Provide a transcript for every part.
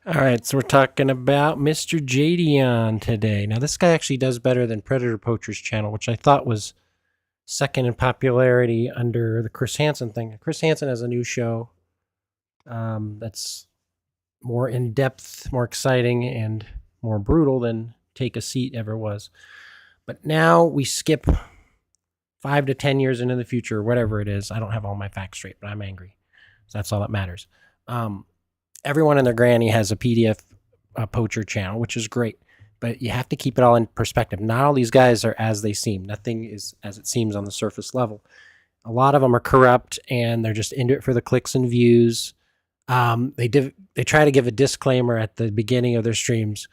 All right, so we're talking about Mr. Jdion today. Now, this guy actually does better than Predator Poacher's channel, which I thought was second in popularity under the Chris Hansen thing. Chris Hansen has a new show that's more in depth, more exciting, and more brutal than Take a Seat ever was. But now we skip 5 to 10 years into the future, whatever it is. I don't have all my facts straight, but I'm angry. So that's all that matters. Everyone and their granny has a PDF poacher channel, which is great. But you have to keep it all in perspective. Not all these guys are as they seem. Nothing is as it seems on the surface level. A lot of them are corrupt and they're just into it for the clicks and views. They try to give a disclaimer at the beginning of their streams,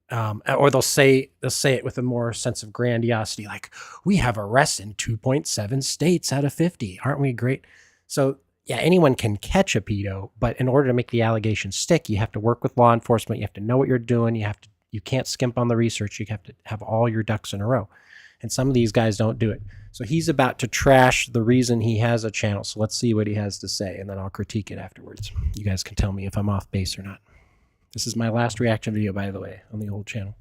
or they'll say it with a more sense of grandiosity, like we have arrests in 2.7 states out of 50. Aren't we great? So yeah, anyone can catch a pedo, but in order to make the allegation stick, you have to work with law enforcement. You have to know what you're doing. You can't skimp on the research. You have to have all your ducks in a row. And some of these guys don't do it. So he's about to trash the reason he has a channel. So let's see what he has to say, and then I'll critique it afterwards. You guys can tell me if I'm off base or not. This is my last reaction video, by the way, on the old channel.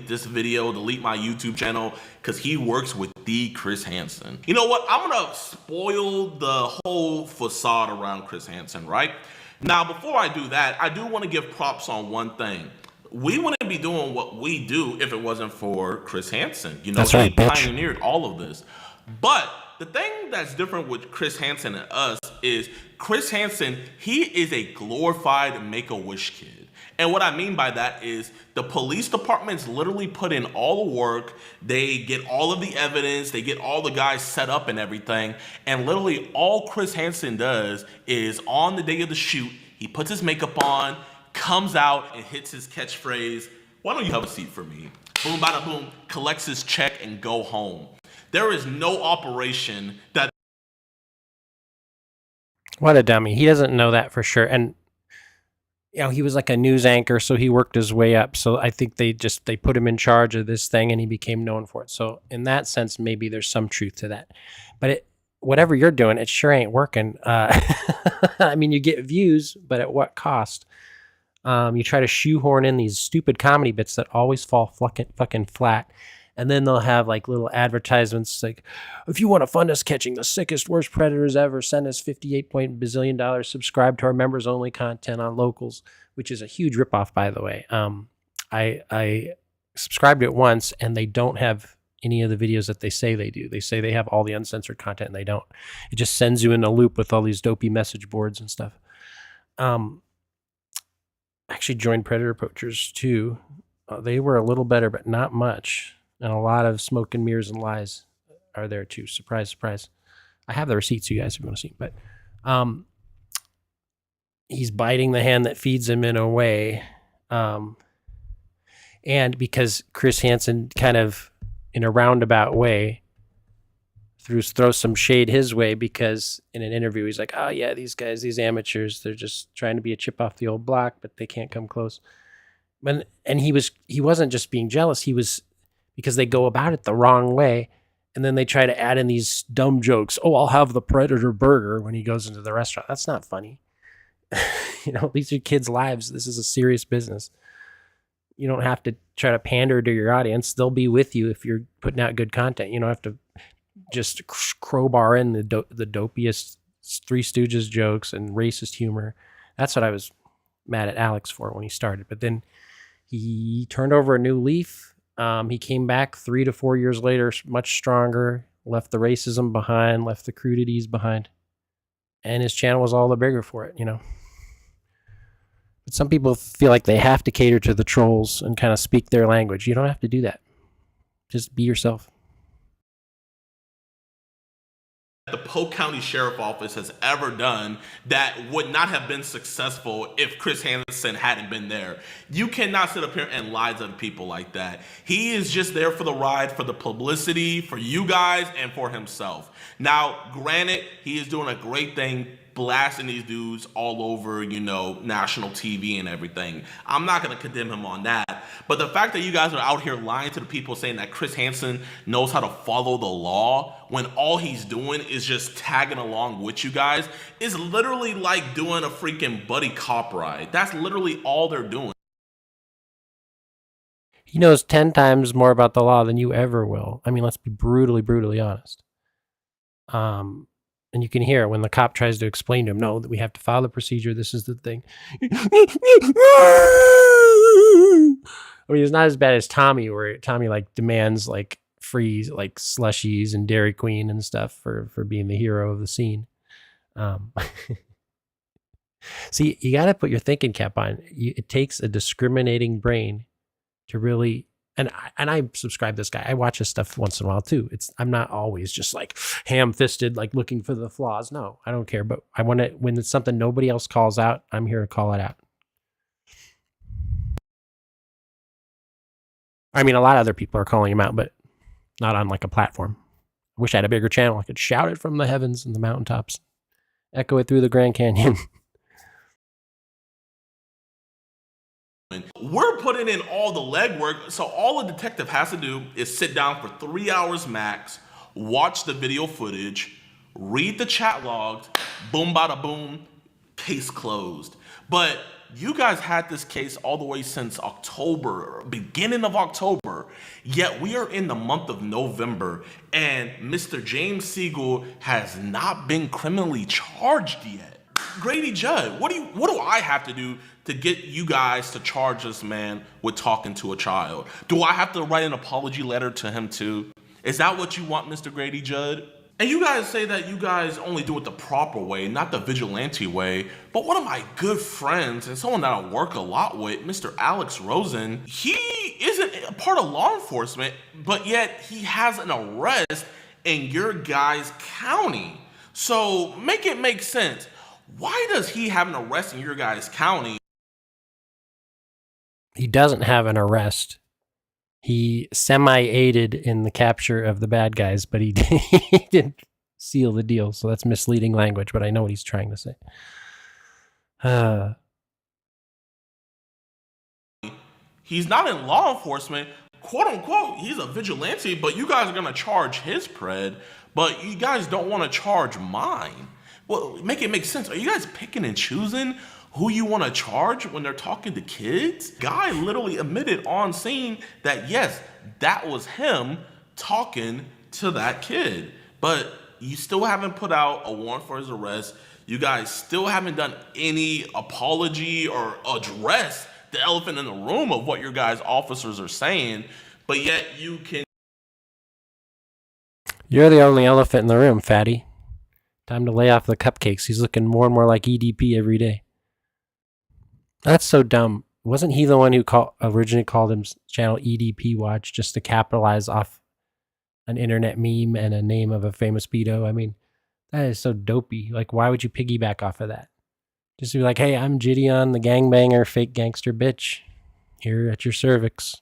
This video, delete my YouTube channel, because he works with the Chris Hansen. You know what? I'm gonna spoil the whole facade around Chris Hansen, right? Now, before I do that, I do want to give props on one thing. We wouldn't be doing what we do if it wasn't for Chris Hansen. You know, That's right, he bitch. pioneered all of this. But the thing that's different with Chris Hansen and us is Chris Hansen, he is a glorified Make-A-Wish kid. And what I mean by that is the police departments literally put in all the work. They get all of the evidence. They get all the guys set up and everything. And literally all Chris Hansen does is on the day of the shoot, he puts his makeup on, comes out and hits his catchphrase, "Why don't you have a seat for me?" Boom, bada boom, collects his check and go home. There is no operation that... What a dummy. He doesn't know that for sure. And he was like a news anchor, so he worked his way up. So I think they put him in charge of this thing and he became known for it. So in that sense, maybe there's some truth to that. But whatever you're doing, it sure ain't working. I mean, you get views, but at what cost? You try to shoehorn in these stupid comedy bits that always fall fucking flat. And then they'll have like little advertisements like, if you want to fund us catching the sickest, worst predators ever, send us $58 bazillion. Subscribe to our members only content on locals, which is a huge ripoff, by the way. I subscribed to it once and they don't have any of the videos that they say they do. They say they have all the uncensored content and they don't. It just sends you in a loop with all these dopey message boards and stuff. Actually joined Predator Poachers too. They were a little better, but not much. And a lot of smoke and mirrors and lies are there too. Surprise, surprise. I have the receipts, you guys, if you want to see. But he's biting the hand that feeds him in a way. And because Chris Hansen kind of, in a roundabout way, throws some shade his way, because in an interview he's like, oh yeah, these guys, these amateurs, they're just trying to be a chip off the old block, but they can't come close. And he wasn't just being jealous, he was, because they go about it the wrong way, and then they try to add in these dumb jokes. Oh, I'll have the Predator burger when he goes into the restaurant. That's not funny. These are kids' lives. This is a serious business. You don't have to try to pander to your audience. They'll be with you if you're putting out good content. You don't have to just crowbar in the dopiest Three Stooges jokes and racist humor. That's what I was mad at Alex for when he started. But then he turned over a new leaf. He came back 3 to 4 years later, much stronger, left the racism behind, left the crudities behind. And his channel was all the bigger for it, But some people feel like they have to cater to the trolls and kind of speak their language. You don't have to do that. Just be yourself. The Polk County Sheriff Office has ever done that would not have been successful if Chris Hansen hadn't been there. You cannot sit up here and lie to people like that. He is just there for the ride, for the publicity, for you guys, and for himself. Now, granted, he is doing a great thing blasting these dudes all over, national TV and everything. I'm not going to condemn him on that. But the fact that you guys are out here lying to the people saying that Chris Hansen knows how to follow the law when all he's doing is is just tagging along with you guys is literally like doing a freaking buddy cop ride. That's literally all they're doing. He knows 10 times more about the law than you ever will. I mean, let's be brutally honest. And you can hear when the cop tries to explain to him, no, that we have to follow the procedure. This is the thing. I mean, it's not as bad as Tommy, where Tommy like demands like free like slushies and Dairy Queen and stuff for being the hero of the scene. See, you got to put your thinking cap on. It takes a discriminating brain to really, and I subscribe to this guy. I watch his stuff once in a while too. I'm not always just like ham-fisted, like looking for the flaws. No, I don't care. But I want to, when it's something nobody else calls out, I'm here to call it out. I mean, a lot of other people are calling him out, but not on like a platform. I wish I had a bigger channel. I could shout it from the heavens and the mountaintops, echo it through the Grand Canyon. We're putting in all the legwork, so all a detective has to do is sit down for 3 hours max, watch the video footage, read the chat logs, boom bada boom, case closed. But you guys had this case all the way since October, beginning of October, yet we are in the month of November, and Mr. James Siegel has not been criminally charged yet. Grady Judd, what do I have to do to get you guys to charge this man with talking to a child? Do I have to write an apology letter to him too? Is that what you want, Mr. Grady Judd? And you guys say that you guys only do it the proper way, not the vigilante way. But one of my good friends and someone that I work a lot with, Mr. Alex Rosen, he isn't a part of law enforcement, but yet he has an arrest in your guys' county. So make it make sense. Why does he have an arrest in your guys' county? He doesn't have an arrest. He semi-aided in the capture of the bad guys, but he didn't seal the deal. So that's misleading language, but I know what he's trying to say. He's not in law enforcement, quote unquote. He's a vigilante, but you guys are going to charge his pred, but you guys don't want to charge mine. Well, make it make sense. Are you guys picking and choosing who you want to charge when they're talking to kids? Guy literally admitted on scene that yes, that was him talking to that kid. But you still haven't put out a warrant for his arrest. You guys still haven't done any apology or address the elephant in the room of what your guys' officers are saying. But yet you can. You're the only elephant in the room, fatty. Time to lay off the cupcakes. He's looking more and more like EDP every day. That's so dumb. Wasn't he the one who originally called his channel EDP Watch just to capitalize off an internet meme and a name of a famous pedo? I mean, that is so dopey. Like, why would you piggyback off of that? Just be like, hey, I'm Jdion, the gangbanger, fake gangster bitch, here at your service.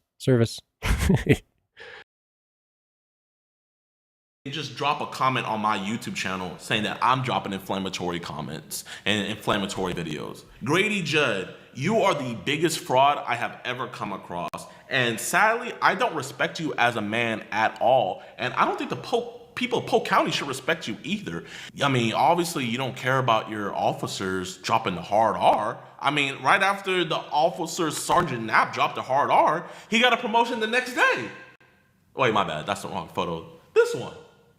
Just drop a comment on my YouTube channel saying that I'm dropping inflammatory comments and inflammatory videos. Grady Judd, you are the biggest fraud I have ever come across. And sadly, I don't respect you as a man at all. And I don't think the people of Polk County should respect you either. I mean, obviously you don't care about your officers dropping the hard R. I mean, right after the officer Sergeant Knapp dropped the hard R, he got a promotion the next day. Wait, my bad, that's the wrong photo. This one.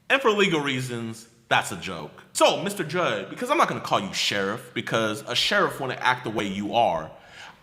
And for legal reasons, that's a joke. So, Mr. Judd, because I'm not going to call you sheriff, because a sheriff wouldn't act the way you are,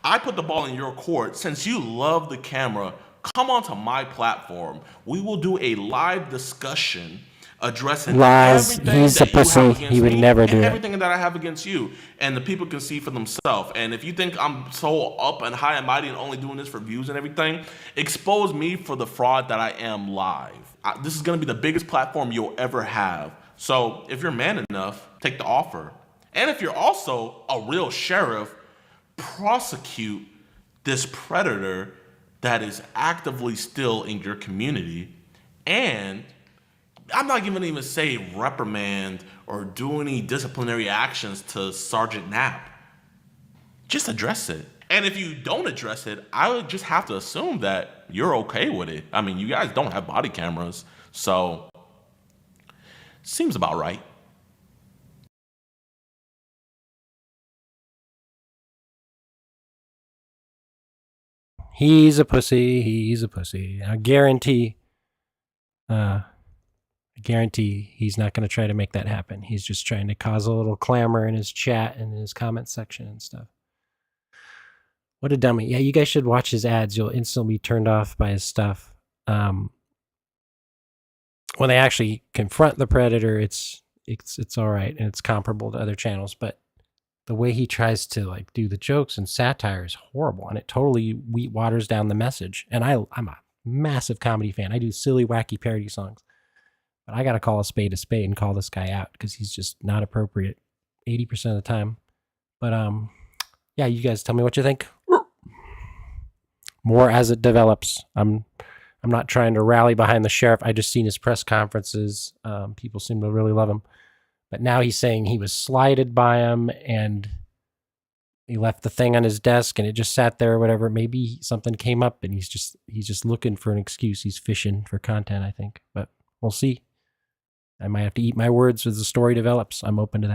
I put the ball in your court. Since you love the camera, come onto my platform. We will do a live discussion addressing lies. Everything He's that a pussy. you have against He would me never do and it. everything that I have against you. And the people can see for themselves. And if you think I'm so up and high and mighty and only doing this for views and everything, expose me for the fraud that I am live. This is going to be the biggest platform you'll ever have. So if you're man enough, take the offer. And if you're also a real sheriff, prosecute this predator that is actively still in your community. And I'm not even say reprimand or do any disciplinary actions to Sergeant Knapp. Just address it. And if you don't address it, I would just have to assume that you're okay with it. I mean, you guys don't have body cameras, so Seems about right. He's a pussy. He's a pussy. I guarantee he's not going to try to make that happen. He's just trying to cause a little clamor in his chat and in his comment section and stuff. What a dummy. Yeah, you guys should watch his ads. You'll instantly be turned off by his stuff. When they actually confront the predator, it's all right and it's comparable to other channels, but the way he tries to like do the jokes and satire is horrible, and it totally waters down the message. And I'm a massive comedy fan. I do silly, wacky parody songs, but I got to call a spade and call this guy out because he's just not appropriate 80% of the time. But yeah, you guys tell me what you think. More as it develops. I'm not trying to rally behind the sheriff. I just seen his press conferences. People seem to really love him. But now he's saying he was slighted by him and he left the thing on his desk and it just sat there or whatever. Maybe something came up and he's just looking for an excuse. He's fishing for content, I think. But we'll see. I might have to eat my words as the story develops. I'm open to that.